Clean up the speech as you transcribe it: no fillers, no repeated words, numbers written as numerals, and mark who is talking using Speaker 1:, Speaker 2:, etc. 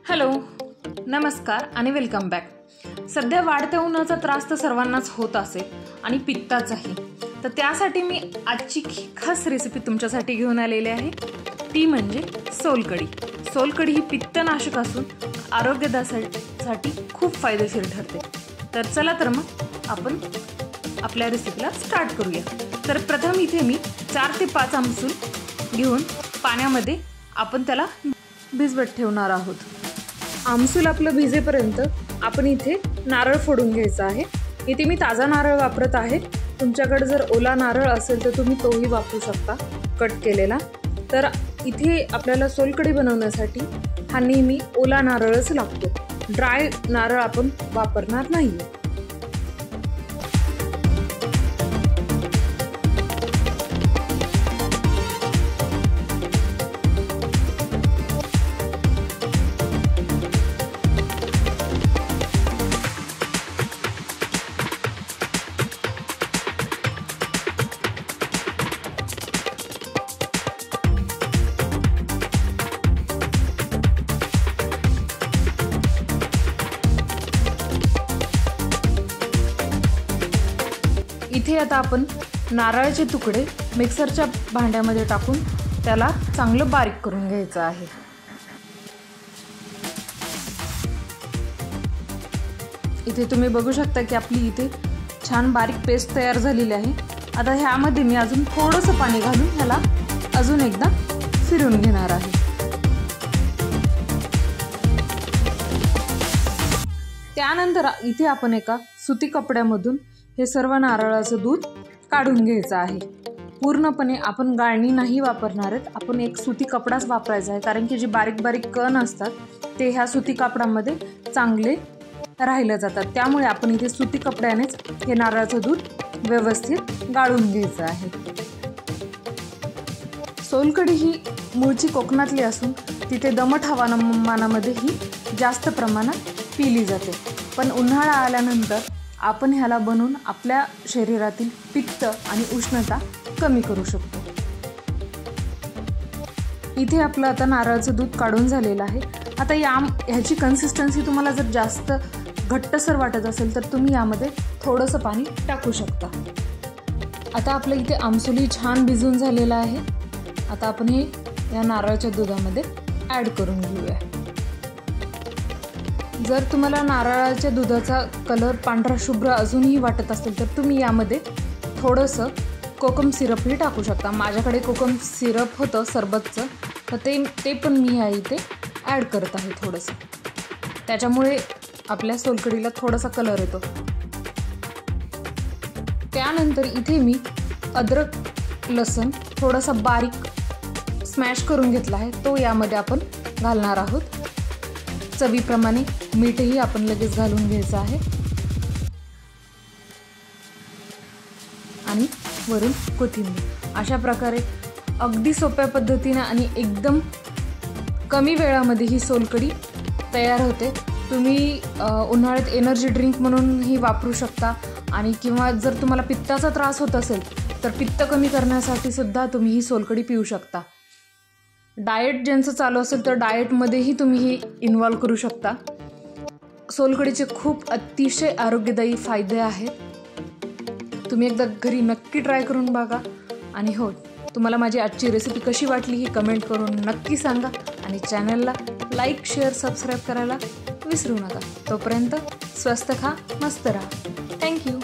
Speaker 1: Hello, नमस्कार आणि welcome back. सध्या वाढत्या उन्हाचा त्रास तर सर्वांनाच होत असेल आणि पित्ताचाही. तर त्यासाठी मी आजची खास रेसिपी तुमच्यासाठी घेऊन आलेली आहे. ती म्हणजे सोलकढी. सोलकढी ही पित्तनाशक असून आरोग्यासाठी खूप फायदेशीर ठरते. तर चला तर मग आपण आपल्या रेसिपीला स्टार्ट करूया. तर प्रथम इथे मी 4 ते 5 आमसूल घेऊन पाण्यामध्ये आपण त्याला भिजवत ठेवणार आहोत. आमसूल आपलं भिजेपर्यंत आपण इथे नारळ फोडून घ्यायचा आहे. इथे मी ताजा नारळ वापरत आहे. तुमच्याकडे जर ओला नारळ असेल तर तुम्ही तोही वापरू शकता कट केलेला. तर इथे आपल्याला सोलकढी बनवण्यासाठी हा नेहमी ओला नारळच लागतो. ड्राय नारळ आपण वापरणार नाही. इथे आता आपण नारळाचे तुकडे मिक्सरच्या भांड्यामध्ये टाकून त्याला चांगलं बारीक करून घ्यायचं आहे. इथे तुम्ही बघू शकता की आपली इथे छान बारीक पेस्ट तयार झालेली आहे. आता ह्यामध्ये मी अजून थोडंसं पाणी घालून ह्याला अजून एकदा फिरवून घेणार आहे. त्यानंतर इथे आपण एका सुती कपड्यामधून हे सर्व नारळाचं दूध काढून घ्यायचं आहे. पूर्णपणे आपण गाळणी नाही वापरणार आहेत. आपण एक सुती कपडाच वापरायचा आहे, कारण की जे बारीक बारीक कण असतात ते ह्या सुती कपड्यामध्ये चांगले राहिले जातात. त्यामुळे आपण इथे सुती कपड्यानेच हे नारळाचं दूध व्यवस्थित गाळून घ्यायचं आहे. सोलकढी ही मूळची कोकणातली असून तिथे दमट हवामानामध्ये ही जास्त प्रमाणात पिली जाते. पण उन्हाळा आल्यानंतर आपण ह्याला बनवून आपल्या शरीरातील पित्त आणि उष्णता कमी करू शकतो. इथे आपलं आता नारळाचं दूध काढून झालेलं आहे. आता ह्याची कन्सिस्टन्सी तुम्हाला जर जास्त घट्टसर वाटत असेल तर तुम्ही यामध्ये थोडंसं पाणी टाकू शकता. आता आपलं इथे आमसूलही छान भिजून झालेलं आहे. आता आपण हे या नारळाच्या दुधामध्ये ॲड करून घेऊया. जर तुम्हाला नारळाच्या दुधाचा कलर पांढरा शुभ्र अजूनही वाटत असेल तर तुम्ही यामध्ये थोडंसं कोकम सिरपही टाकू शकता. माझ्याकडे कोकम सिरप होतं सरबतचं, तर ते पण मी ह्या इथे ॲड करत आहे थोडंसं. त्याच्यामुळे आपल्या सोलकढीला थोडासा कलर येतो. त्यानंतर इथे मी अद्रक लसूण थोडासा बारीक स्मॅश करून घेतला आहे, तो यामध्ये आपण घालणार आहोत. चवीप्रमाणे मीठही आपण लगेच घालून घ्यायचं आहे आणि वरून कोथिंबीर. अशा प्रकारे अगदी सोप्या पद्धतीने आणि एकदम कमी वेळामध्ये ही सोलकढी तयार होते. तुम्ही उन्हाळ्यात एनर्जी ड्रिंक म्हणूनही वापरू शकता आणि किंवा जर तुम्हाला पित्ताचा त्रास होत असेल तर पित्त कमी करण्यासाठी सुद्धा तुम्ही ही सोलकढी पिऊ शकता. डाएट ज्यांचं चालू असेल तर डाएटमध्येही तुम्ही हे इन्व्हॉल्व करू शकता. सोलकढीचे खूप अतिशय आरोग्यदायी फायदे आहेत. तुम्ही एकदा घरी नक्की ट्राय करून बघा. आणि हो, तुम्हाला माझी आजची रेसिपी कशी वाटली ही कमेंट करून नक्की सांगा. आणि चॅनलला लाईक, शेअर, सबस्क्राईब करायला विसरू नका. तोपर्यंत स्वस्त खा, मस्त राहा. थँक्यू.